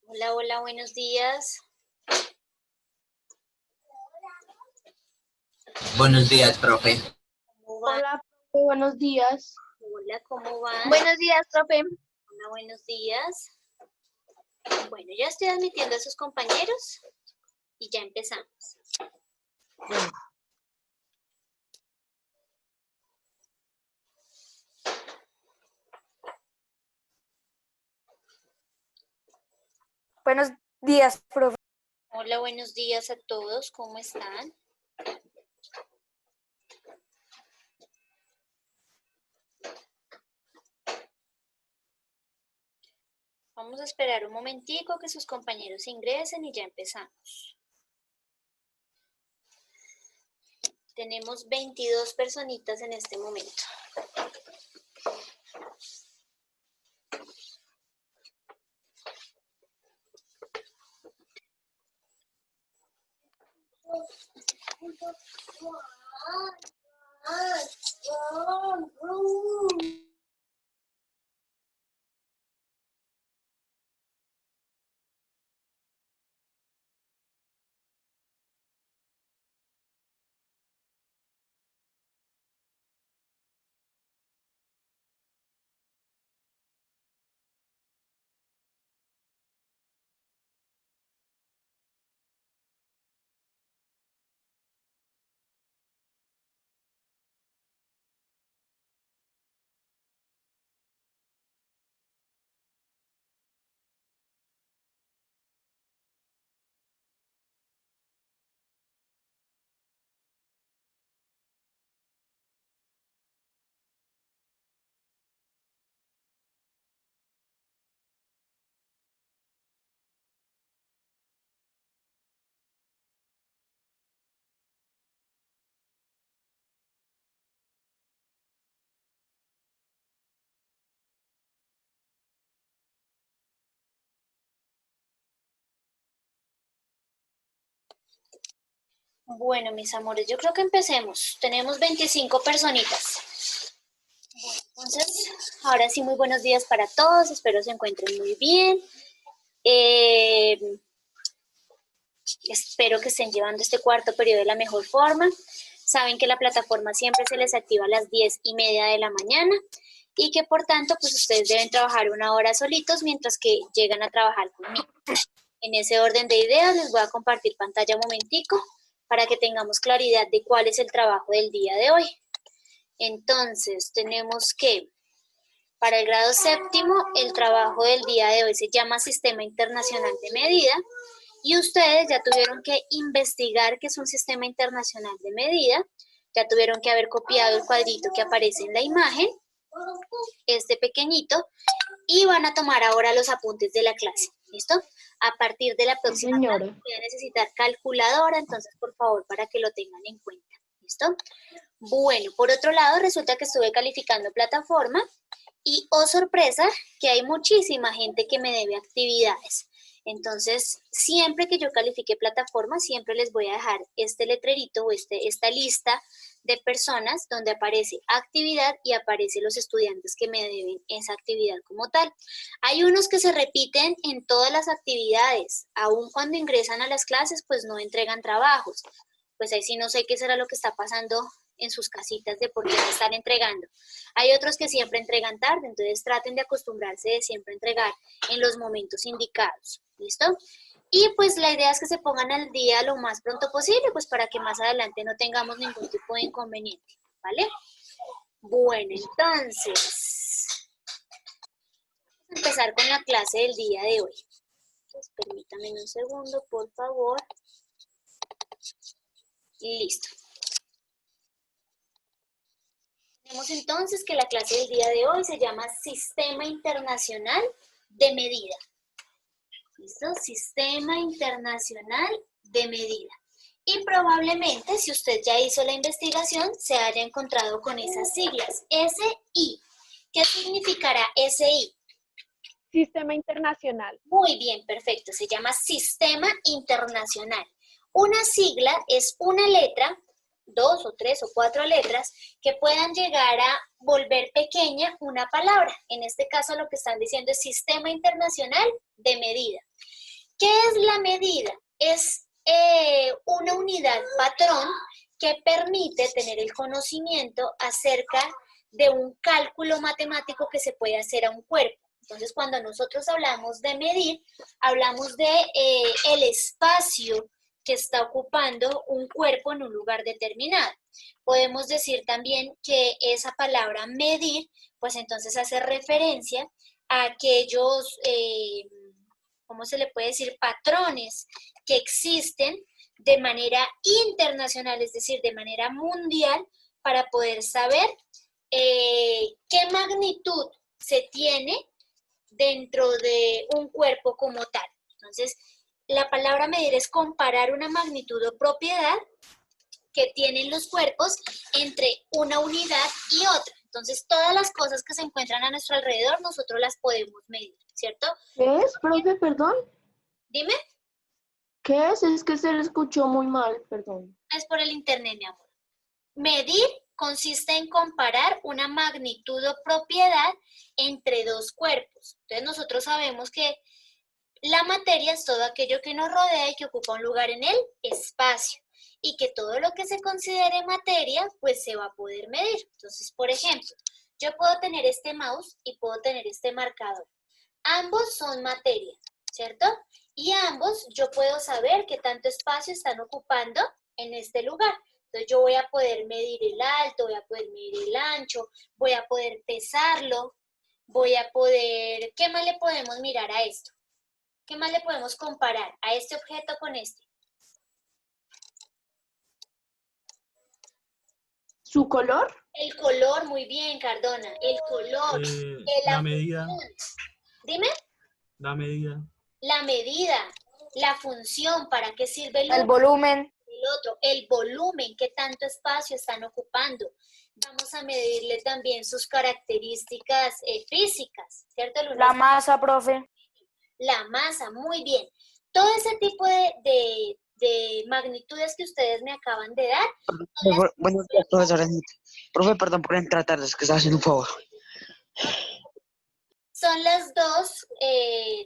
Hola, hola, buenos días. Buenos días, profe. ¿Cómo van? Hola, profe, buenos días. Hola, ¿cómo van? Buenos días, profe. Hola, buenos días. Bueno, ya estoy admitiendo a sus compañeros y ya empezamos. Bueno. Buenos días, profe. Hola, buenos días a todos. ¿Cómo están? Vamos a esperar un momentico que sus compañeros ingresen y ya empezamos. Tenemos 22 personitas en este momento. Bueno, mis amores, yo creo que empecemos. Tenemos 25 personitas. Bueno, entonces, ahora sí, muy buenos días para todos. Espero se encuentren muy bien. Espero que estén llevando este cuarto periodo de la mejor forma. Saben que la plataforma siempre se les activa a las 10:30 de la mañana y que por tanto, pues ustedes deben trabajar 1 hora solitos mientras que llegan a trabajar conmigo. En ese orden de ideas les voy a compartir pantalla un momentico para que tengamos claridad de cuál es el trabajo del día de hoy. Entonces, tenemos que, para el grado séptimo, el trabajo del día de hoy se llama Sistema Internacional de Medida y ustedes ya tuvieron que investigar qué es un Sistema Internacional de Medida, ya tuvieron que haber copiado el cuadrito que aparece en la imagen, este pequeñito, y van a tomar ahora los apuntes de la clase, ¿listo? A partir de la próxima clase voy a necesitar calculadora, entonces por favor para que lo tengan en cuenta, ¿listo? Bueno, por otro lado resulta que estuve calificando plataforma y oh sorpresa que hay muchísima gente que me debe actividades. Entonces, siempre que yo califique plataforma, siempre les voy a dejar este letrerito o esta lista de personas donde aparece actividad y aparece los estudiantes que me deben esa actividad como tal. Hay unos que se repiten en todas las actividades, aun cuando ingresan a las clases, pues no entregan trabajos. Pues ahí sí no sé qué será lo que está pasando en sus casitas de por qué no están entregando. Hay otros que siempre entregan tarde, entonces traten de acostumbrarse de siempre entregar en los momentos indicados, ¿listo? Y pues la idea es que se pongan al día lo más pronto posible, pues para que más adelante no tengamos ningún tipo de inconveniente, ¿vale? Bueno, entonces, vamos a empezar con la clase del día de hoy. Entonces, permítanme un segundo, por favor. Listo. Tenemos entonces que la clase del día de hoy se llama Sistema Internacional de Medida. ¿Listo? Sistema Internacional de Medida. Y probablemente, si usted ya hizo la investigación, se haya encontrado con esas siglas, SI. ¿Qué significará SI? Sistema Internacional. Muy bien, perfecto. Se llama Sistema Internacional. Una sigla es una letra, 2 o 3 o 4 letras, que puedan llegar a volver pequeña una palabra. En este caso lo que están diciendo es Sistema Internacional de Medida. ¿Qué es la medida? Es una unidad patrón que permite tener el conocimiento acerca de un cálculo matemático que se puede hacer a un cuerpo. Entonces, cuando nosotros hablamos de medir, hablamos de el espacio que está ocupando un cuerpo en un lugar determinado. Podemos decir también que esa palabra medir, pues entonces hace referencia a aquellos, ¿cómo se le puede decir? Patrones que existen de manera internacional, es decir, de manera mundial, para poder saber qué magnitud se tiene dentro de un cuerpo como tal. Entonces, la palabra medir es comparar una magnitud o propiedad que tienen los cuerpos entre una unidad y otra. Entonces, todas las cosas que se encuentran a nuestro alrededor, nosotros las podemos medir, ¿cierto? ¿Qué es, profe? Perdón. Dime, ¿Qué es? Es que se le escuchó muy mal, perdón. es por el internet, mi amor. Medir consiste en comparar una magnitud o propiedad entre dos cuerpos. Entonces, nosotros sabemos que la materia es todo aquello que nos rodea y que ocupa un lugar en el espacio. Y que todo lo que se considere materia, pues se va a poder medir. Entonces, por ejemplo, yo puedo tener este mouse y puedo tener este marcador. Ambos son materia, ¿cierto? Y ambos yo puedo saber qué tanto espacio están ocupando en este lugar. Entonces, yo voy a poder medir el alto, voy a poder medir el ancho, voy a poder pesarlo, voy a poder... ¿Qué más le podemos mirar a esto? ¿Qué más le podemos comparar a este objeto con este? ¿Su color? El color, muy bien, Cardona. El color, La medida, dime, la medida. la medida, la función, ¿para qué sirve el El uno, volumen, el otro? El volumen, qué tanto espacio están ocupando. Vamos a medirle también sus características físicas, ¿cierto? El uno la es masa, profe. la masa, muy bien. Todo ese tipo de magnitudes que ustedes me acaban de dar, Buenos días, profesora. Profe, perdón por entrar tarde, es que estaba haciendo un favor. son las dos,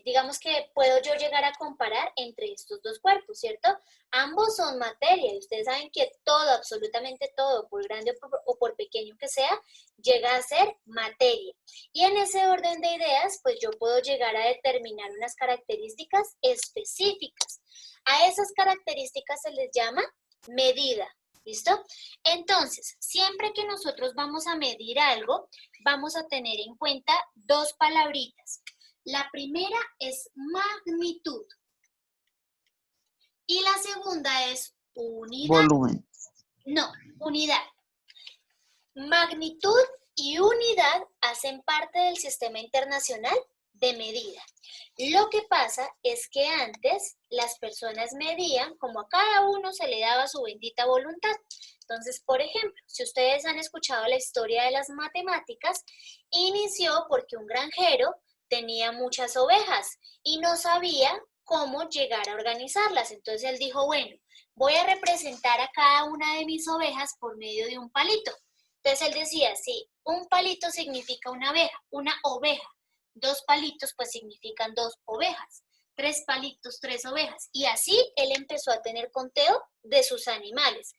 digamos que puedo yo llegar a comparar entre estos dos cuerpos, ¿cierto? Ambos son materia y ustedes saben que todo, absolutamente todo, por grande o por pequeño que sea, llega a ser materia. Y en ese orden de ideas, pues yo puedo llegar a determinar unas características específicas. A esas características se les llama medida. ¿Listo? Entonces, siempre que nosotros vamos a medir algo, vamos a tener en cuenta dos palabritas. La primera es magnitud y la segunda es unidad. Volumen. No, unidad. Magnitud y unidad hacen parte del Sistema Internacional de Medida. Lo que pasa es que antes las personas medían como a cada uno se le daba su bendita voluntad. Entonces, por ejemplo, si ustedes han escuchado la historia de las matemáticas, inició porque un granjero tenía muchas ovejas y no sabía cómo llegar a organizarlas. Entonces él dijo, bueno, voy a representar a cada una de mis ovejas por medio de un palito. Entonces él decía, sí, un palito significa una oveja. 2 palitos pues significan 2 ovejas, 3 palitos, 3 ovejas. Y así él empezó a tener conteo de sus animales.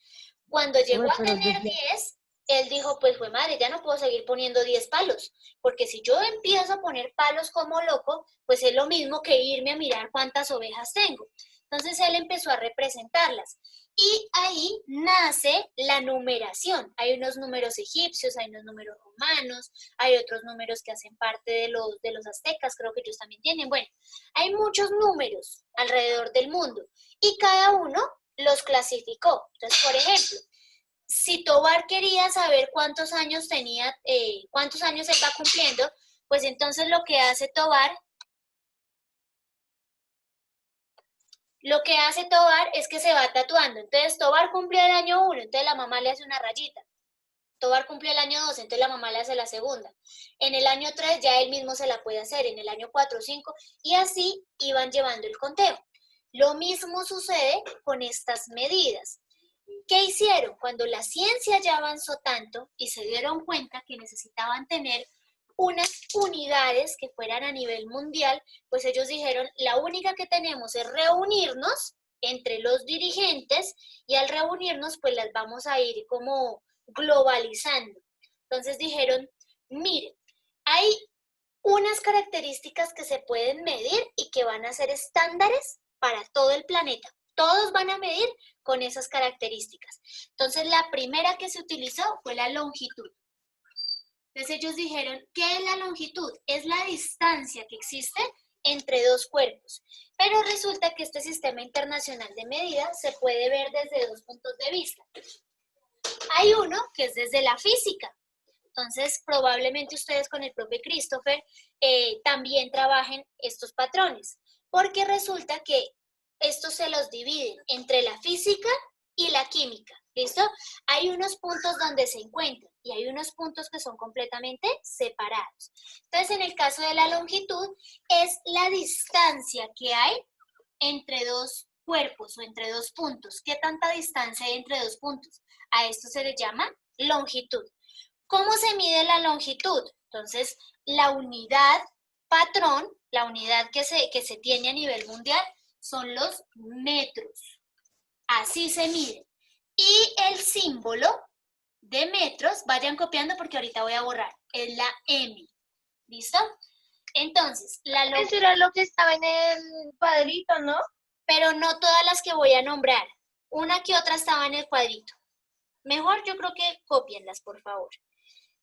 Cuando llegó a tener 10, él dijo, pues fue madre, ya no puedo seguir poniendo 10 palos, porque si yo empiezo a poner palos como loco, pues es lo mismo que irme a mirar cuántas ovejas tengo. Entonces él empezó a representarlas. Y ahí nace la numeración. Hay unos números egipcios, hay unos números romanos, hay otros números que hacen parte de los aztecas, creo que ellos también tienen. Bueno, hay muchos números alrededor del mundo y cada uno los clasificó. Entonces, por ejemplo, si Tobar quería saber cuántos años tenía, cuántos años él va cumpliendo, pues entonces lo que hace Tobar es que se va tatuando. Entonces, Tobar cumplió el año 1, entonces la mamá le hace una rayita. Tobar cumplió el año 2, entonces la mamá le hace la segunda. En el año 3 ya él mismo se la puede hacer, en el año 4, 5, y así iban llevando el conteo. Lo mismo sucede con estas medidas. ¿Qué hicieron? Cuando la ciencia ya avanzó tanto y se dieron cuenta que necesitaban tener unas unidades que fueran a nivel mundial, pues ellos dijeron, la única que tenemos es reunirnos entre los dirigentes y al reunirnos pues las vamos a ir como globalizando. Entonces dijeron, miren, hay unas características que se pueden medir y que van a ser estándares para todo el planeta. Todos van a medir con esas características. Entonces la primera que se utilizó fue la longitud. Entonces ellos dijeron, ¿qué es la longitud? Es la distancia que existe entre dos cuerpos. Pero resulta que este sistema internacional de medida se puede ver desde dos puntos de vista. Hay uno que es desde la física. Entonces, probablemente ustedes con el profe Christopher también trabajen estos patrones, porque resulta que estos se los dividen entre la física y la química, ¿listo? Hay unos puntos donde se encuentran y hay unos puntos que son completamente separados. Entonces, en el caso de la longitud, es la distancia que hay entre dos cuerpos o entre dos puntos. ¿Qué tanta distancia hay entre dos puntos? A esto se le llama longitud. ¿Cómo se mide la longitud? Entonces, la unidad patrón, la unidad que se tiene a nivel mundial, son los metros. Así se mide. Y el símbolo de metros, vayan copiando porque ahorita voy a borrar, es la M. ¿Listo? Entonces, la longitud... Eso era lo que estaba en el cuadrito, ¿no? Pero no todas las que voy a nombrar. Una que otra estaba en el cuadrito. Mejor yo creo que cópienlas, por favor.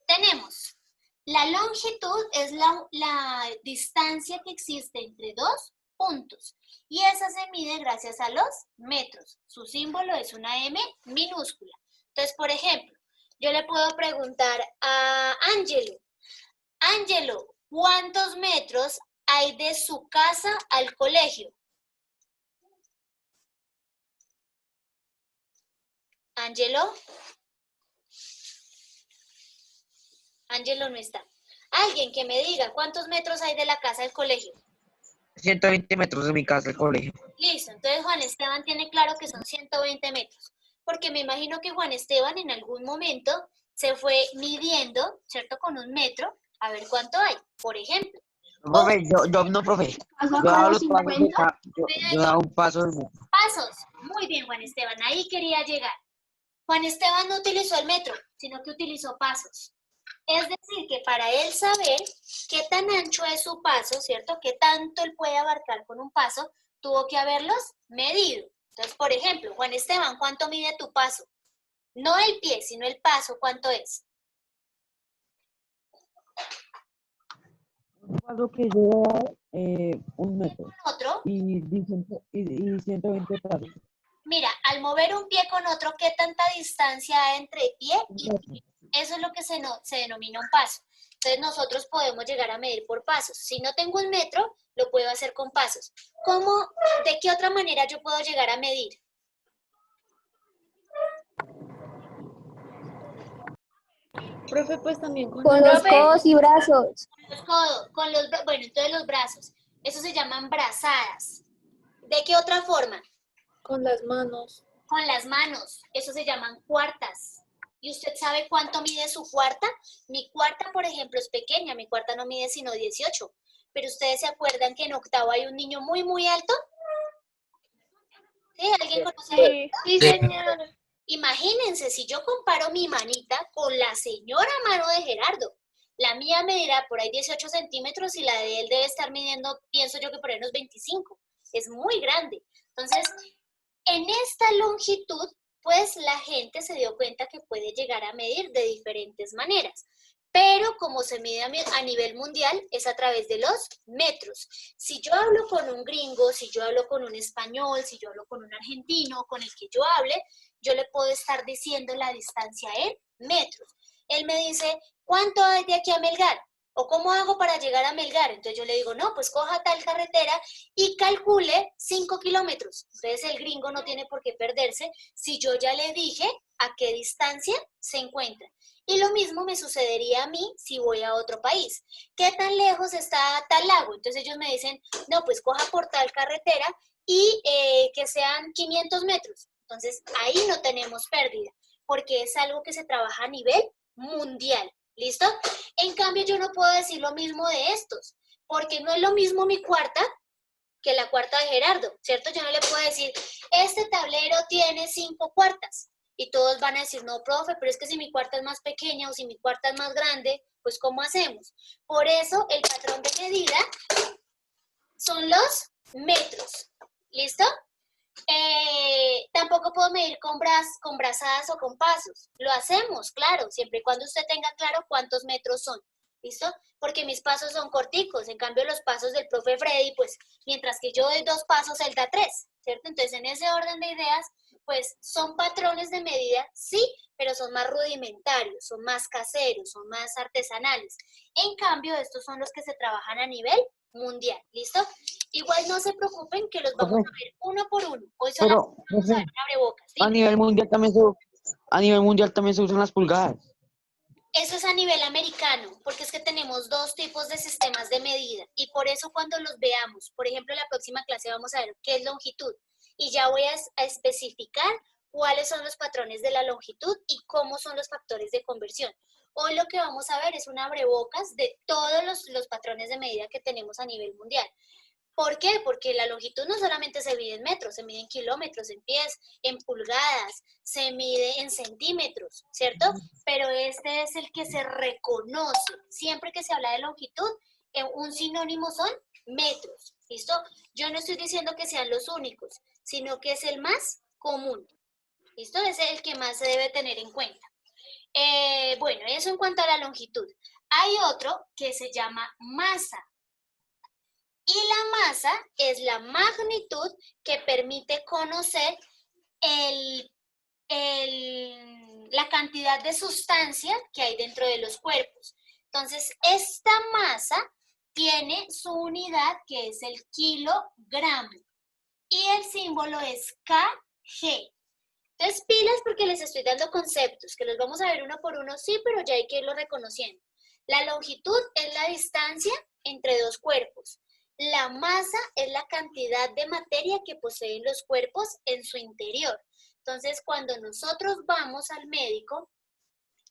Tenemos, la longitud es la distancia que existe entre dos puntos y esa se mide gracias a los metros. Su símbolo es una M minúscula. Entonces, por ejemplo, yo le puedo preguntar a Ángelo, Ángelo, ¿cuántos metros hay de su casa al colegio? Ángelo. Ángelo no está. Alguien que me diga cuántos metros hay de la casa al colegio. 120 metros de mi casa al colegio. Listo, entonces Juan Esteban tiene claro que son 120 metros, porque me imagino que Juan Esteban en algún momento se fue midiendo, ¿cierto? Con un metro, a ver cuánto hay, por ejemplo. Profe, no, profe. ¿Pasa Yo hago como los pasos de 50? yo hago un paso de metro. Pasos. Muy bien, Juan Esteban, ahí quería llegar. Juan Esteban no utilizó el metro, sino que utilizó pasos. Es decir, que para él saber qué tan ancho es su paso, ¿cierto? Qué tanto él puede abarcar con un paso, tuvo que haberlos medido. Entonces, por ejemplo, Juan Esteban, ¿cuánto mide tu paso? No el pie, sino el paso, ¿cuánto es? Un paso que lleva un metro Otro, y 120 pasos. mira, al mover un pie con otro, ¿qué tanta distancia hay entre pie y pie? Eso es lo que se denomina un paso. Entonces nosotros podemos llegar a medir por pasos. Si no tengo un metro, lo puedo hacer con pasos. ¿Cómo, de qué otra manera yo puedo llegar a medir? Profe, pues también con Con los codos y brazos. Los codos, bueno, entonces los brazos. Eso se llaman brazadas. ¿De qué otra forma? con las manos. Con las manos. Eso se llaman cuartas. ¿Y usted sabe cuánto mide su cuarta? Mi cuarta, por ejemplo, es pequeña. Mi cuarta no mide sino 18. Pero ustedes se acuerdan que en octavo hay un niño muy, muy alto. ¿Sí? ¿Alguien conoce? Sí, señor. Imagínense, si yo comparo mi manita con la señora mano de Gerardo, la mía medirá por ahí 18 centímetros y la de él debe estar midiendo, pienso yo que por ahí unos 25. Es muy grande. Entonces, en esta longitud, pues la gente se dio cuenta que puede llegar a medir de diferentes maneras. Pero como se mide a nivel mundial, es a través de los metros. Si yo hablo con un gringo, si yo hablo con un español, si yo hablo con un argentino, con el que yo hable, yo le puedo estar diciendo la distancia en metros. Él me dice, ¿cuánto hay de aquí a Melgar? ¿O cómo hago para llegar a Melgar? Entonces yo le digo, no, pues coja tal carretera y calcule 5 kilómetros. Entonces el gringo no tiene por qué perderse si yo ya le dije a qué distancia se encuentra. Y lo mismo me sucedería a mí si voy a otro país. ¿Qué tan lejos está tal lago? Entonces ellos me dicen, no, pues coja por tal carretera y que sean 500 metros. Entonces, ahí no tenemos pérdida, porque es algo que se trabaja a nivel mundial. ¿Listo? En cambio, yo no puedo decir lo mismo de estos, porque no es lo mismo mi cuarta que la cuarta de Gerardo, ¿cierto? Yo no le puedo decir, este tablero tiene 5 cuartas, y todos van a decir, no, profe, pero es que si mi cuarta es más pequeña o si mi cuarta es más grande, pues ¿cómo hacemos? Por eso, el patrón de medida son los metros, ¿listo? Tampoco puedo medir con brazadas o con pasos. Lo hacemos, claro, siempre y cuando usted tenga claro cuántos metros son. ¿Listo? Porque mis pasos son corticos. En cambio, los pasos del profe Freddy, pues, mientras que yo doy 2 pasos, él da 3, ¿cierto? Entonces, en ese orden de ideas, pues, son patrones de medida, sí, pero son más rudimentarios, son más caseros, son más artesanales. En cambio, estos son los que se trabajan a nivel mundial, ¿listo? Igual no se preocupen que los vamos a ver uno por uno. Hoy solamente vamos a ver un abrebocas, ¿sí? A nivel mundial también se usan las pulgadas. Eso es a nivel americano, porque es que tenemos 2 tipos de sistemas de medida y por eso cuando los veamos, por ejemplo, en la próxima clase vamos a ver qué es longitud y ya voy a especificar cuáles son los patrones de la longitud y cómo son los factores de conversión. Hoy lo que vamos a ver es un abrebocas de todos los patrones de medida que tenemos a nivel mundial. ¿Por qué? Porque la longitud no solamente se mide en metros, se mide en kilómetros, en pies, en pulgadas, se mide en centímetros, ¿cierto? Pero este es el que se reconoce. Siempre que se habla de longitud, un sinónimo son metros, ¿listo? Yo no estoy diciendo que sean los únicos, sino que es el más común, ¿listo? Es el que más se debe tener en cuenta. Bueno, eso en cuanto a la longitud. Hay otro que se llama masa. Y la masa es la magnitud que permite conocer la cantidad de sustancia que hay dentro de los cuerpos. Entonces, esta masa tiene su unidad que es el kilogramo y el símbolo es kg. Entonces, pilas porque les estoy dando conceptos, que los vamos a ver uno por uno, sí, pero ya hay que irlo reconociendo. La longitud es la distancia entre 2 cuerpos. La masa es la cantidad de materia que poseen los cuerpos en su interior. Entonces, cuando nosotros vamos al médico,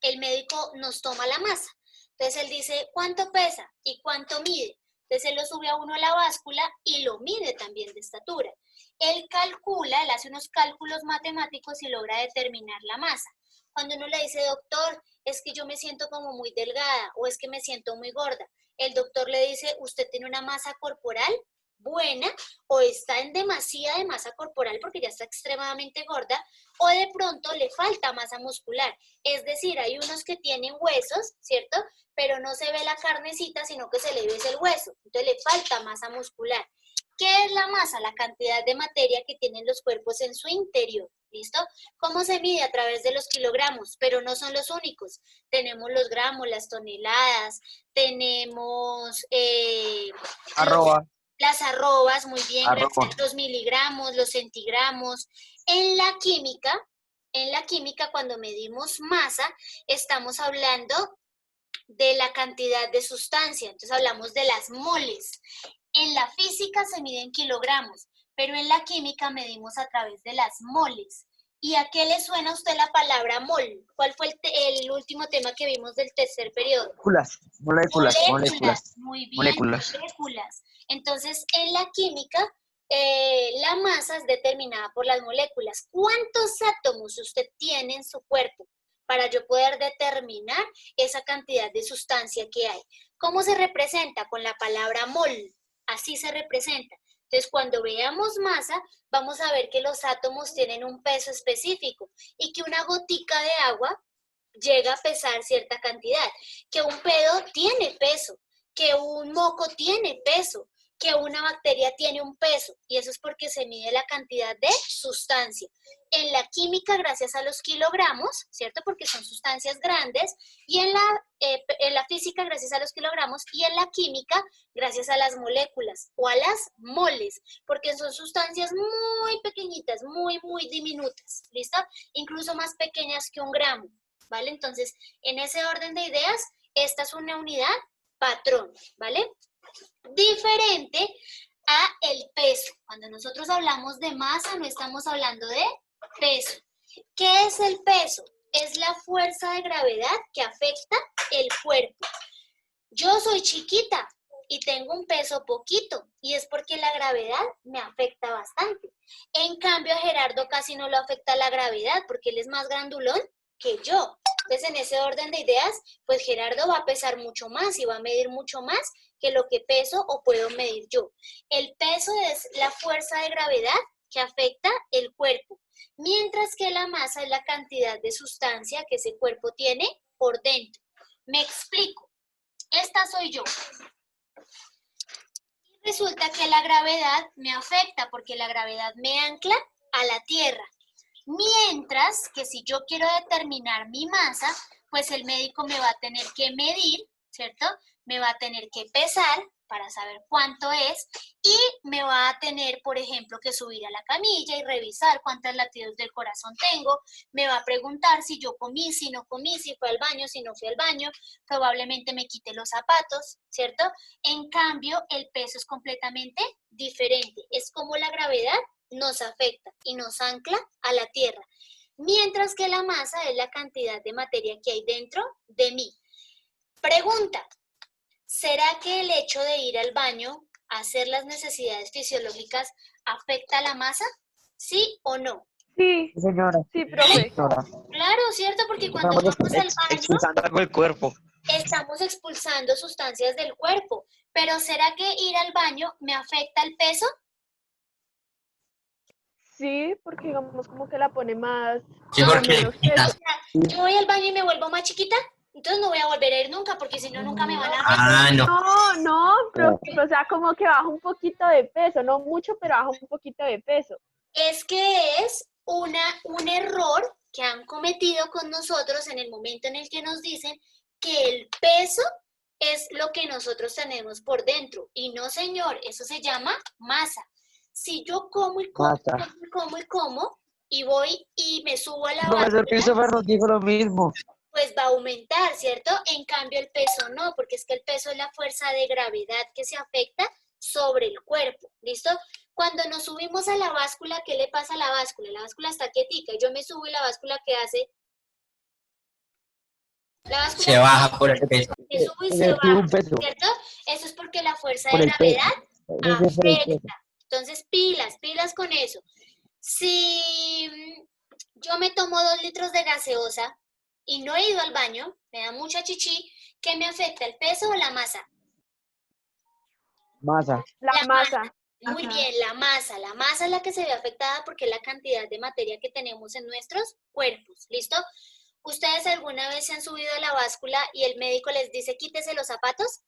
el médico nos toma la masa. Entonces, él dice cuánto pesa y cuánto mide. Entonces, él lo sube a uno a la báscula y lo mide también de estatura. Él calcula, él hace unos cálculos matemáticos y logra determinar la masa. Cuando uno le dice, doctor, es que yo me siento como muy delgada o es que me siento muy gorda, el doctor le dice, usted tiene una masa corporal buena o está en demasiada de masa corporal porque ya está extremadamente gorda o de pronto le falta masa muscular. Es decir, hay unos que tienen huesos, ¿cierto? Pero no se ve la carnecita, sino que se le ve el hueso. Entonces le falta masa muscular. ¿Qué es la masa? La cantidad de materia que tienen los cuerpos en su interior. ¿Listo? ¿Cómo se mide? A través de los kilogramos, pero no son los únicos. Tenemos los gramos, las toneladas, tenemos las arrobas, muy bien, gracias, los miligramos, los centigramos. En la química, cuando medimos masa, estamos hablando de la cantidad de sustancia, entonces hablamos de las moles. En la física se mide en kilogramos, pero en la química medimos a través de las moles. ¿Y a qué le suena a usted la palabra mol? ¿Cuál fue el último tema que vimos del tercer periodo? Moléculas. Muy bien, Moléculas. moléculas. Entonces, en la química, la masa es determinada por las moléculas. ¿Cuántos átomos usted tiene en su cuerpo para yo poder determinar esa cantidad de sustancia que hay? ¿Cómo se representa? Con la palabra mol. Así se representa. Entonces, cuando veamos masa, vamos a ver que los átomos tienen un peso específico y que una gotica de agua llega a pesar cierta cantidad, que un pedo tiene peso, que un moco tiene peso, que una bacteria tiene un peso, y eso es porque se mide la cantidad de sustancia. En la química, gracias a los kilogramos, ¿cierto? Porque son sustancias grandes, y en la física, gracias a los kilogramos, y en la química, gracias a las moléculas, o a las moles, porque son sustancias muy pequeñitas, muy, muy diminutas, ¿listo? Incluso más pequeñas que un gramo, ¿vale? Entonces, en ese orden de ideas, esta es una unidad patrón, ¿vale? Diferente a el peso. Cuando nosotros hablamos de masa, no estamos hablando de peso. ¿Qué es el peso? Es la fuerza de gravedad que afecta el cuerpo. Yo soy chiquita y tengo un peso poquito, y es porque la gravedad me afecta bastante. En cambio, a Gerardo casi no lo afecta la gravedad, porque él es más grandulón que yo. Entonces, en ese orden de ideas, pues Gerardo va a pesar mucho más y va a medir mucho más que lo que peso o puedo medir yo. El peso es la fuerza de gravedad que afecta el cuerpo, mientras que la masa es la cantidad de sustancia que ese cuerpo tiene por dentro. Me explico. Esta soy yo. Y resulta que la gravedad me afecta porque la gravedad me ancla a la tierra. Mientras que si yo quiero determinar mi masa, pues el médico me va a tener que medir, ¿cierto? Me va a tener que pesar para saber cuánto es y me va a tener, por ejemplo, que subir a la camilla y revisar cuántos latidos del corazón tengo. Me va a preguntar si yo comí, si no comí, si fui al baño, si no fui al baño. Probablemente me quite los zapatos, ¿cierto? En cambio, el peso es completamente diferente. Es como la gravedad nos afecta y nos ancla a la tierra, mientras que la masa es la cantidad de materia que hay dentro de mí. Pregunta, ¿será que el hecho de ir al baño a hacer las necesidades fisiológicas afecta a la masa? ¿Sí o no? Sí, Sí, señora. sí, profe. Señora. Claro, ¿cierto? Porque cuando Estamos vamos al baño expulsando algo del cuerpo. estamos expulsando sustancias del cuerpo, pero ¿será que ir al baño me afecta el peso? Sí, porque digamos como que la pone más, Sí, como porque menos peso. Yo voy al baño y me vuelvo más chiquita, entonces no voy a volver a ir nunca, porque si no, nunca me van a ver. Ah, no. No, no, profe, o sea, como que baja un poquito de peso, no mucho, pero baja un poquito de peso. Es que es un error que han cometido con nosotros en el momento en el que nos dicen que el peso es lo que nosotros tenemos por dentro. Y no, señor, eso se llama masa. Si yo como y como, Masa. como y como, y voy y me subo a la Profesor báscula, Christopher nos dijo lo mismo. pues va a aumentar, ¿cierto? En cambio el peso no, porque es que el peso es la fuerza de gravedad que se afecta sobre el cuerpo, ¿listo? Cuando nos subimos a la báscula, ¿qué le pasa a la báscula? La báscula está quietica, yo me subo y la báscula, ¿qué hace? La báscula Se baja por el peso. se sube y se Tiene baja, un peso. ¿cierto? Eso es porque la fuerza Por de el peso. gravedad Ese es el peso. afecta. Entonces, pilas con eso. Si yo me tomo 2 litros de gaseosa y no he ido al baño, me da mucha chichi, ¿qué me afecta, el peso o la masa? Masa. La masa. Muy bien, la masa. La masa es la que se ve afectada porque es la cantidad de materia que tenemos en nuestros cuerpos. ¿Listo? ¿Ustedes alguna vez se han subido a la báscula y el médico les dice quítese los zapatos?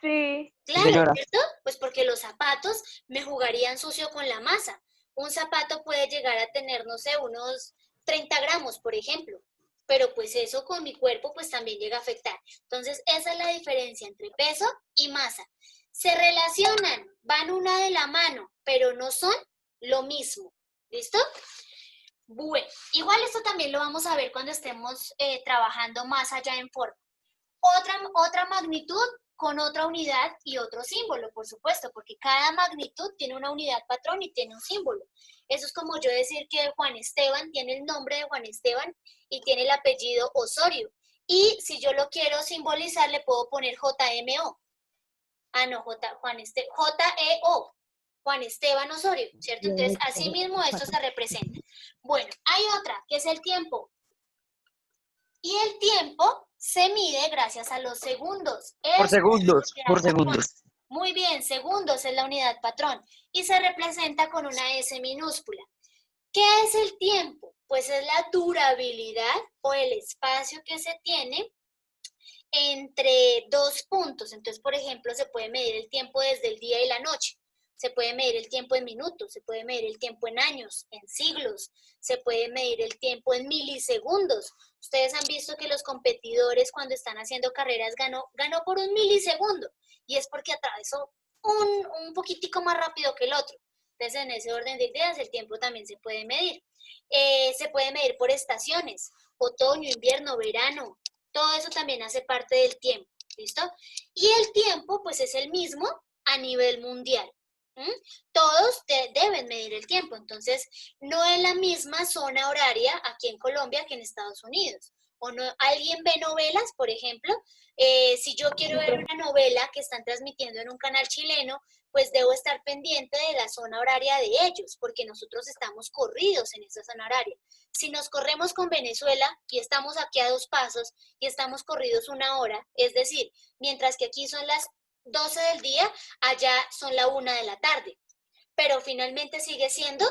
Sí, Claro, Señora. ¿cierto? Pues porque los zapatos me jugarían sucio con la masa. Un zapato puede llegar a tener, no sé, unos 30 gramos, por ejemplo. Pero pues eso con mi cuerpo pues también llega a afectar. Entonces esa es la diferencia entre peso y masa. Se relacionan, van una de la mano, pero no son lo mismo. ¿Listo? Bueno, igual esto también lo vamos a ver cuando estemos trabajando más allá en forma. Otra magnitud con otra unidad y otro símbolo, por supuesto, porque cada magnitud tiene una unidad patrón y tiene un símbolo. Eso es como yo decir que Juan Esteban tiene el nombre de Juan Esteban y tiene el apellido Osorio. Y si yo lo quiero simbolizar, le puedo poner JMO. Ah, no, JEO, Juan Esteban Osorio, ¿cierto? Entonces, así mismo esto se representa. Bueno, hay otra, que es el tiempo. Y el tiempo se mide gracias a los segundos. Por Esta es la segundos. unidad Por patrón. segundos. Muy bien, segundos es la unidad patrón. Y se representa con una S minúscula. ¿Qué es el tiempo? Pues es la durabilidad o el espacio que se tiene entre dos puntos. Entonces, por ejemplo, se puede medir el tiempo desde el día y la noche. Se puede medir el tiempo en minutos, se puede medir el tiempo en años, en siglos, se puede medir el tiempo en milisegundos. Ustedes han visto que los competidores cuando están haciendo carreras ganó por 1 milisegundo y es porque atravesó un poquitico más rápido que el otro. Entonces, en ese orden de ideas, el tiempo también se puede medir. Se puede medir por estaciones, otoño, invierno, verano. Todo eso también hace parte del tiempo, ¿listo? Y el tiempo, pues es el mismo a nivel mundial. ¿Mm? Todos deben medir el tiempo, entonces no es la misma zona horaria aquí en Colombia que en Estados Unidos. O no, alguien ve novelas, por ejemplo, si yo quiero ver una novela que están transmitiendo en un canal chileno, pues debo estar pendiente de la zona horaria de ellos, porque nosotros estamos corridos en esa zona horaria. Si nos corremos con Venezuela y estamos aquí a 2 pasos y estamos corridos 1 hora, es decir, mientras que aquí son las 12 del día, allá son la 1 de la tarde, pero finalmente sigue siendo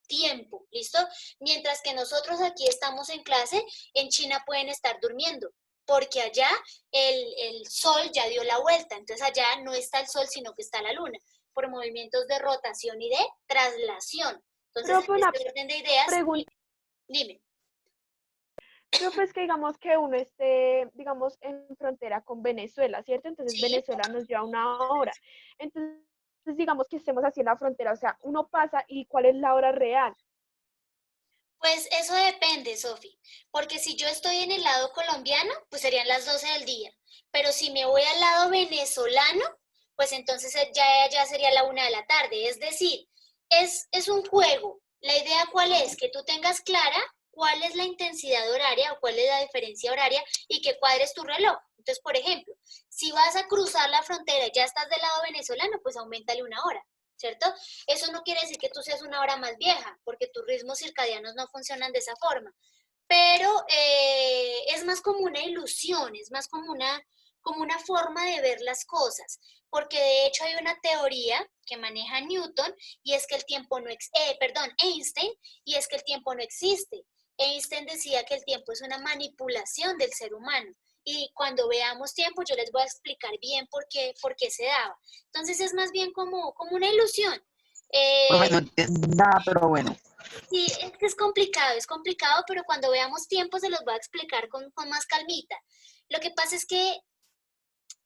tiempo, ¿listo? Mientras que nosotros aquí estamos en clase, en China pueden estar durmiendo, porque allá el sol ya dio la vuelta, entonces allá no está el sol, sino que está la luna, por movimientos de rotación y de traslación. Entonces, Profe, en una este orden de ideas, pregunta. dime. Profe, es que digamos que uno esté, digamos, en frontera con Venezuela, ¿cierto? Entonces Sí, Venezuela nos lleva 1 hora. Entonces, digamos que estemos así en la frontera, o sea, uno pasa y ¿cuál es la hora real? pues eso depende, Sofi, porque si yo estoy en el lado colombiano, pues serían las 12 del día, pero si me voy al lado venezolano, pues entonces ya sería la 1 de la tarde, es decir, es un juego. La idea cuál es, que tú tengas clara cuál es la intensidad horaria o cuál es la diferencia horaria y que cuadres tu reloj. Entonces, por ejemplo, si vas a cruzar la frontera y ya estás del lado venezolano, pues aumentale 1 hora. ¿Cierto? Eso no quiere decir que tú seas 1 hora más vieja, porque tus ritmos circadianos no funcionan de esa forma. Pero es más como una ilusión, es más como una forma de ver las cosas, porque de hecho hay una teoría que maneja Newton y es que el tiempo no Einstein, y es que el tiempo no existe. Einstein decía que el tiempo es una manipulación del ser humano. Y cuando veamos tiempo, yo les voy a explicar bien por qué se daba. Entonces es más bien como una ilusión. Profe, Eh, no entiendo nada, pero bueno. sí, es que es complicado, pero cuando veamos tiempo se los voy a explicar con más calmita. Lo que pasa es que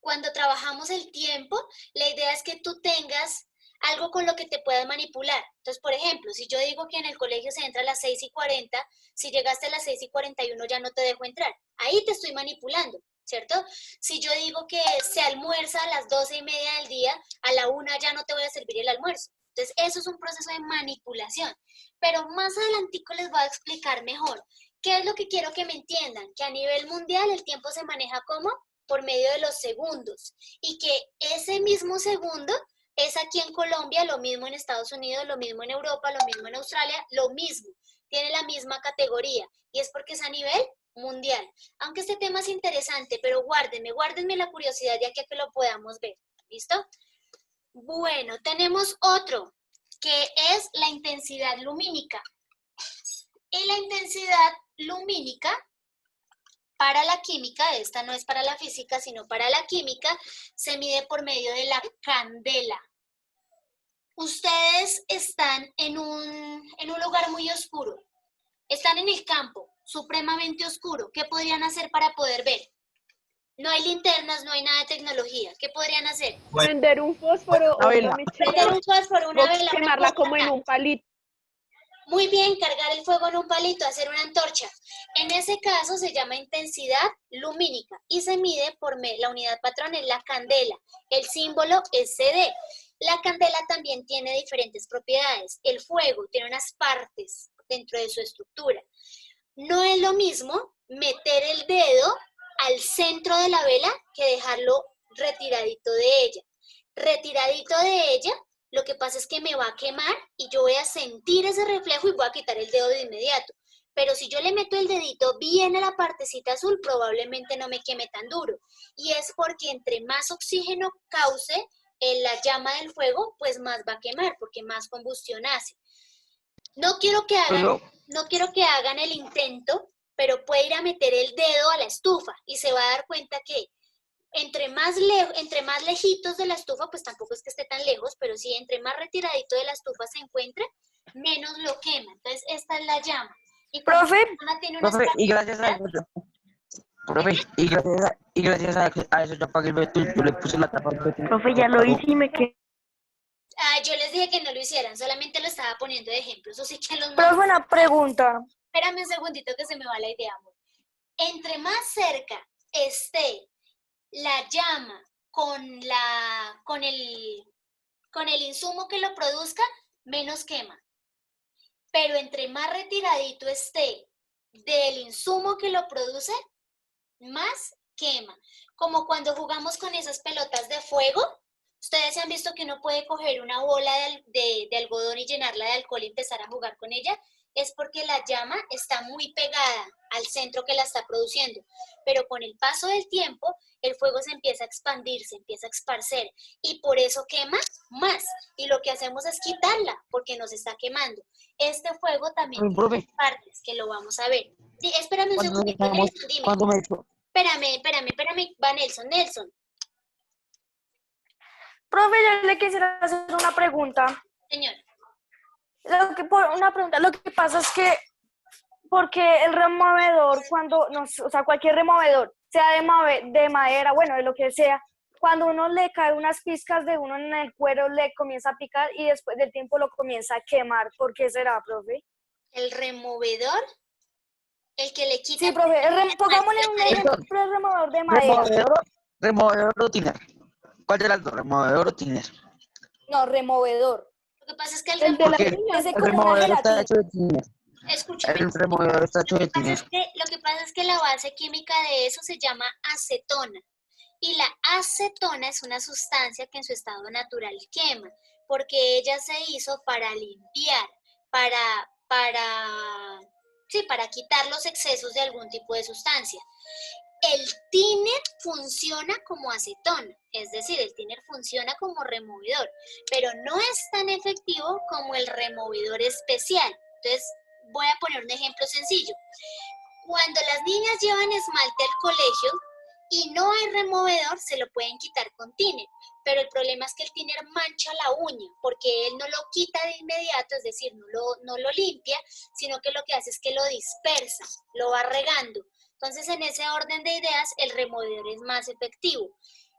cuando trabajamos el tiempo, la idea es que tú tengas algo con lo que te puedas manipular. Entonces, por ejemplo, si yo digo que en el colegio se entra a las 6:40, si llegaste a las 6:41 ya no te dejo entrar. Ahí te estoy manipulando, ¿cierto? Si yo digo que se almuerza a las 12:30 del día, a la 1 ya no te voy a servir el almuerzo. Entonces, eso es un proceso de manipulación. Pero más adelantico les voy a explicar mejor. ¿Qué es lo que quiero que me entiendan? Que a nivel mundial el tiempo se maneja como por medio de los segundos y que ese mismo segundo es aquí en Colombia, lo mismo en Estados Unidos, lo mismo en Europa, lo mismo en Australia, lo mismo, tiene la misma categoría y es porque es a nivel mundial. Aunque este tema es interesante, pero guárdenme la curiosidad ya que lo podamos ver. ¿Listo? Bueno, tenemos otro que es la intensidad lumínica. Y la intensidad lumínica para la química, esta no es para la física, sino para la química, se mide por medio de la candela. Ustedes están en un lugar muy oscuro, están en el campo, supremamente oscuro. ¿Qué podrían hacer para poder ver? No hay linternas, no hay nada de tecnología. ¿Qué podrían hacer? Prender un fósforo o una vela. mechera Prender un fósforo, una o vela, una quemarla como en fogata. un palito. Muy bien, cargar el fuego en un palito, hacer una antorcha. En ese caso se llama intensidad lumínica y se mide por la unidad patrón es la candela, el símbolo es CD. La candela también tiene diferentes propiedades. El fuego tiene unas partes dentro de su estructura. No es lo mismo meter el dedo al centro de la vela que dejarlo retiradito de ella. Retiradito de ella, lo que pasa es que me va a quemar y yo voy a sentir ese reflejo y voy a quitar el dedo de inmediato. Pero si yo le meto el dedito bien a la partecita azul, probablemente no me queme tan duro. Y es porque entre más oxígeno cause en la llama del fuego, pues más va a quemar, porque más combustión hace. No quiero que hagan el intento, pero puede ir a meter el dedo a la estufa y se va a dar cuenta que entre más lejitos de la estufa, pues tampoco es que esté tan lejos, pero sí entre más retiradito de la estufa se encuentre, menos lo quema. Entonces, esta es la llama. Y cuando Profe, la persona tiene una Profe, y gracias a escalera, eso, profe, y gracias a eso yo apagué el Bluetooth, yo le puse la tapa al Bluetooth. profe, ya lo hice y me quedé. yo les dije que no lo hicieran, solamente lo estaba poniendo de ejemplo. Eso sí que los Profe, mando. una pregunta. Espérame un segundito que se me va la idea, amor. Entre más cerca esté la llama con con el insumo que lo produzca, menos quema. Pero entre más retiradito esté del insumo que lo produce, más quema. Como cuando jugamos con esas pelotas de fuego, ustedes se han visto que uno puede coger una bola de algodón y llenarla de alcohol y empezar a jugar con ella, es porque la llama está muy pegada al centro que la está produciendo. Pero con el paso del tiempo, el fuego se empieza a expandir, se empieza a esparcer y por eso quema más. Y lo que hacemos es quitarla porque nos está quemando. Este fuego también tiene Profe, partes que lo vamos a ver. Espérame un cuando segundito, Nelson, dime. cuando me Espérame, va Nelson. Profe, yo le quisiera hacer una pregunta. Señor. Lo que pasa es que, porque el removedor, o sea, cualquier removedor, sea de madera, bueno, de lo que sea, cuando uno le cae unas pizcas de uno en el cuero, le comienza a picar y después del tiempo lo comienza a quemar. ¿Por qué será, profe? ¿El removedor? El que le quita... Sí, profe, pongámosle un ejemplo de removedor de madera. Removedor o tiner. ¿Cuál de las dos? ¿Removedor o tiner? No, removedor. Lo que pasa es que el El de la Porque niña. Ese el como una removedor está gelatina. hecho de tiner. Escúcheme. El removedor está hecho de tiner. Lo que pasa es que la base química de eso se llama acetona. Y la acetona es una sustancia que en su estado natural quema, porque ella se hizo para limpiar, para quitar los excesos de algún tipo de sustancia. El thinner funciona como acetona, es decir, el thinner funciona como removedor, pero no es tan efectivo como el removedor especial. Entonces, voy a poner un ejemplo sencillo. Cuando las niñas llevan esmalte al colegio y no hay removedor, se lo pueden quitar con thinner, pero el problema es que el thinner mancha la uña, porque él no lo quita de inmediato, es decir, no lo limpia, sino que lo que hace es que lo dispersa, lo va regando. Entonces, en ese orden de ideas, el removedor es más efectivo.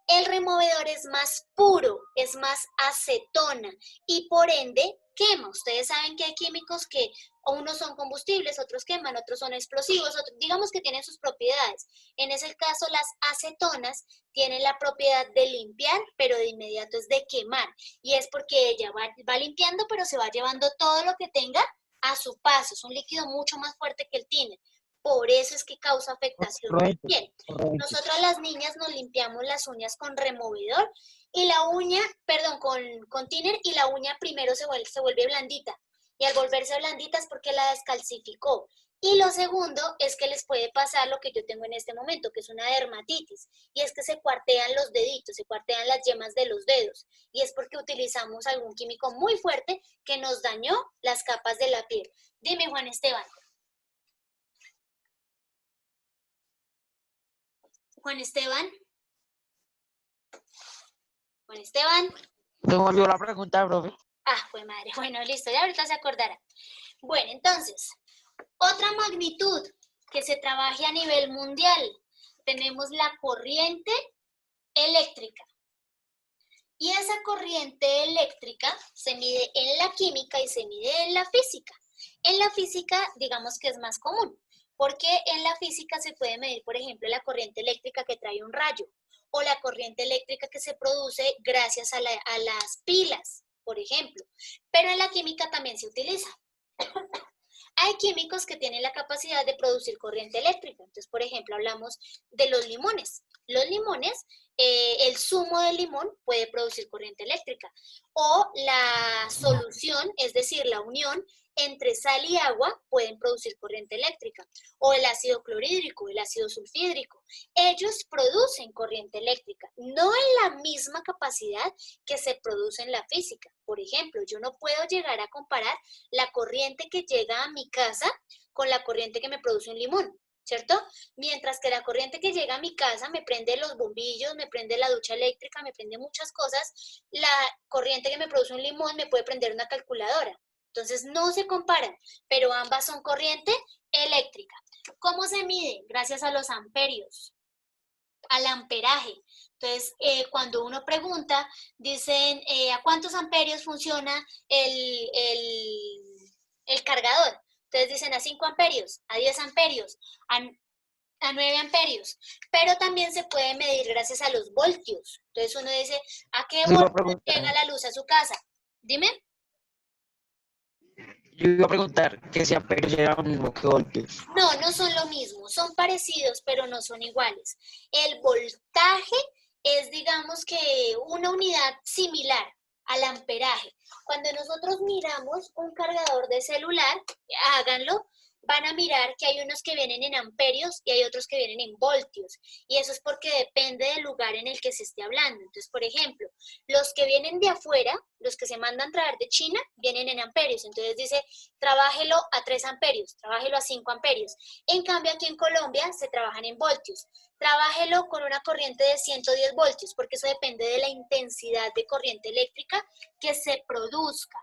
El removedor es más puro, es más acetona y por ende quema. Ustedes saben que hay químicos que unos son combustibles, otros queman, otros son explosivos, digamos que tienen sus propiedades. En ese caso, las acetonas tienen la propiedad de limpiar, pero de inmediato es de quemar. Y es porque ella va limpiando, pero se va llevando todo lo que tenga a su paso. Es un líquido mucho más fuerte que el thinner. Por eso es que causa afectación de piel. Nosotras las niñas nos limpiamos las uñas con removedor y la uña, perdón, con thinner y la uña primero se vuelve blandita. Y al volverse blandita es porque la descalcificó. Y lo segundo es que les puede pasar lo que yo tengo en este momento, que es una dermatitis. Y es que se cuartean los deditos, se cuartean las yemas de los dedos. Y es porque utilizamos algún químico muy fuerte que nos dañó las capas de la piel. Dime, Juan Esteban. Juan Esteban. Se me olvidó la pregunta, profe. Ah, pues madre. Bueno, listo, ya ahorita se acordará. Bueno, entonces, otra magnitud que se trabaje a nivel mundial. Tenemos la corriente eléctrica. Y esa corriente eléctrica se mide en la química y se mide en la física. En la física, digamos que es más común, porque en la física se puede medir, por ejemplo, la corriente eléctrica que trae un rayo o la corriente eléctrica que se produce gracias a las pilas, por ejemplo. Pero en la química también se utiliza. Hay químicos que tienen la capacidad de producir corriente eléctrica. Entonces, por ejemplo, hablamos de los limones. Los limones, el zumo del limón puede producir corriente eléctrica. O la solución, es decir, la unión entre sal y agua pueden producir corriente eléctrica. O el ácido clorhídrico, el ácido sulfídrico. Ellos producen corriente eléctrica, no en la misma capacidad que se produce en la física. Por ejemplo, yo no puedo llegar a comparar la corriente que llega a mi casa con la corriente que me produce un limón, ¿cierto? Mientras que la corriente que llega a mi casa me prende los bombillos, me prende la ducha eléctrica, me prende muchas cosas, la corriente que me produce un limón me puede prender una calculadora. Entonces no se comparan, pero ambas son corriente eléctrica. ¿Cómo se mide? Gracias a los amperios, al amperaje. Entonces, cuando uno pregunta, dicen, ¿a cuántos amperios funciona el cargador? Entonces dicen a 5 amperios, a 10 amperios, A 9 amperios, pero también se puede medir gracias a los voltios. Entonces uno dice, ¿a qué Yo iba a voltios preguntar, llega la luz a su casa? Dime. yo iba a preguntar que si amperios era lo mismo que voltios. No, no son lo mismo, son parecidos, pero no son iguales. El voltaje es, digamos que, una unidad similar al amperaje. Cuando nosotros miramos un cargador de celular, háganlo, van a mirar que hay unos que vienen en amperios y hay otros que vienen en voltios. Y eso es porque depende del lugar en el que se esté hablando. Entonces, por ejemplo, los que vienen de afuera, los que se mandan traer de China, vienen en amperios. Entonces dice, trabájelo a 3 amperios, trabájelo a 5 amperios. En cambio, aquí en Colombia se trabajan en voltios. Trabájelo con una corriente de 110 voltios, porque eso depende de la intensidad de corriente eléctrica que se produzca.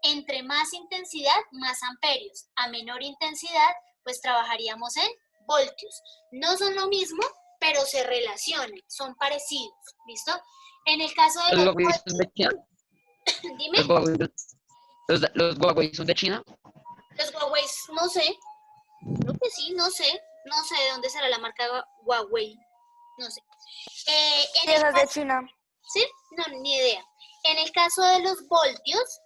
Entre más intensidad, más amperios. A menor intensidad, pues trabajaríamos en voltios. No son lo mismo, pero se relacionan, son parecidos, ¿listo? En el caso de ¿Los los Huawei son de China? voltios, dime, ¿Los Huawei son de China? los Huawei, no sé, creo que sí, no sé de dónde será la marca Huawei, no sé. En Sí, el esa es de caso, China. ¿sí? No, ni idea. En el caso de los voltios,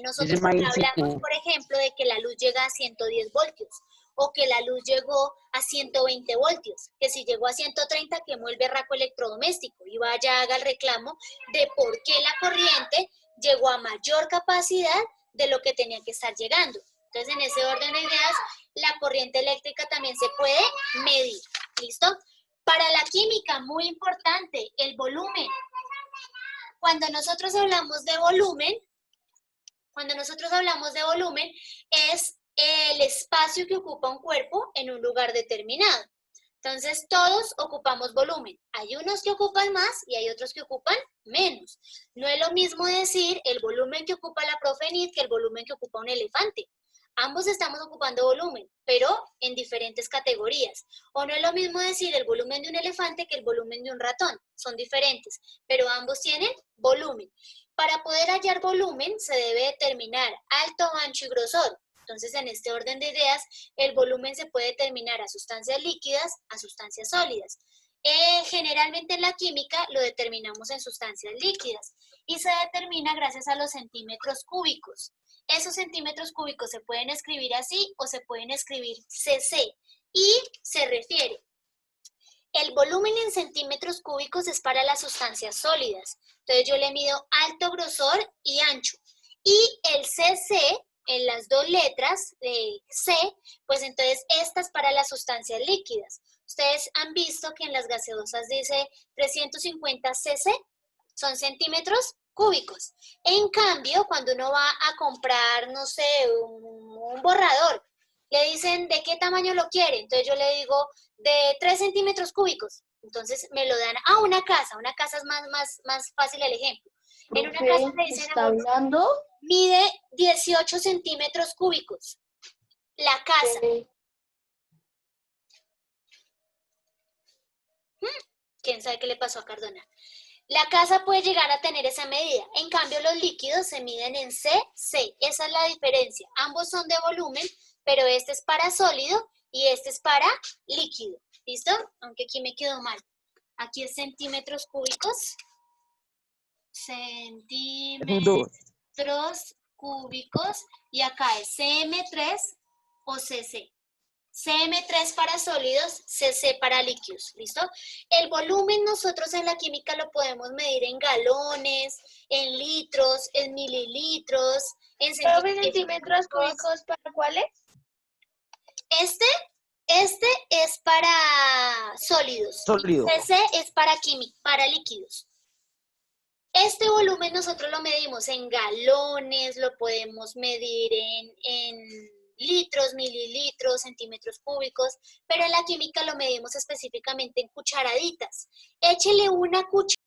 nosotros Ese maíz, hablamos, por ejemplo, de que la luz llega a 110 voltios o que la luz llegó a 120 voltios, que si llegó a 130 quemó el berraco electrodoméstico y vaya, haga el reclamo de por qué la corriente llegó a mayor capacidad de lo que tenía que estar llegando. Entonces, en ese orden de ideas, la corriente eléctrica también se puede medir. ¿Listo? Para la química, muy importante, el volumen. Cuando nosotros hablamos de volumen, es el espacio que ocupa un cuerpo en un lugar determinado. Entonces, todos ocupamos volumen. Hay unos que ocupan más y hay otros que ocupan menos. No es lo mismo decir el volumen que ocupa la profe Nid que el volumen que ocupa un elefante. Ambos estamos ocupando volumen, pero en diferentes categorías. O no es lo mismo decir el volumen de un elefante que el volumen de un ratón. Son diferentes, pero ambos tienen volumen. Para poder hallar volumen se debe determinar alto, ancho y grosor. Entonces, en este orden de ideas, el volumen se puede determinar a sustancias líquidas, a sustancias sólidas. Generalmente en la química lo determinamos en sustancias líquidas y se determina gracias a los centímetros cúbicos. Esos centímetros cúbicos se pueden escribir así o se pueden escribir cc y se refiere. El volumen en centímetros cúbicos es para las sustancias sólidas. Entonces yo le mido alto, grosor y ancho. Y el cc, en las dos letras de C, pues entonces esta es para las sustancias líquidas. Ustedes han visto que en las gaseosas dice 350 cc, son centímetros cúbicos. En cambio, cuando uno va a comprar, no sé, un borrador, le dicen de qué tamaño lo quiere. Entonces yo le digo de 3 centímetros cúbicos. Entonces me lo dan a una casa es más fácil el ejemplo. En una casa Profe, le dicen, ¿está hablando? mide 18 centímetros cúbicos. La casa. ¿Quién sabe qué le pasó a Cardona? La casa puede llegar a tener esa medida. En cambio, los líquidos se miden en cc. Esa es la diferencia. Ambos son de volumen, pero este es para sólido y este es para líquido. ¿Listo? Aunque aquí me quedó mal. Aquí es centímetros cúbicos. Centímetros cúbicos. Y acá es cm3 o cc. CM3 para sólidos, CC para líquidos, ¿listo? El volumen nosotros en la química lo podemos medir en galones, en litros, en mililitros, en ¿Centímetros cúbicos para cuáles? Este es para sólidos. Sólido. CC es para líquidos. Este volumen nosotros lo medimos en galones, lo podemos medir en litros, mililitros, centímetros cúbicos, pero en la química lo medimos específicamente en cucharaditas. Échele una cucharada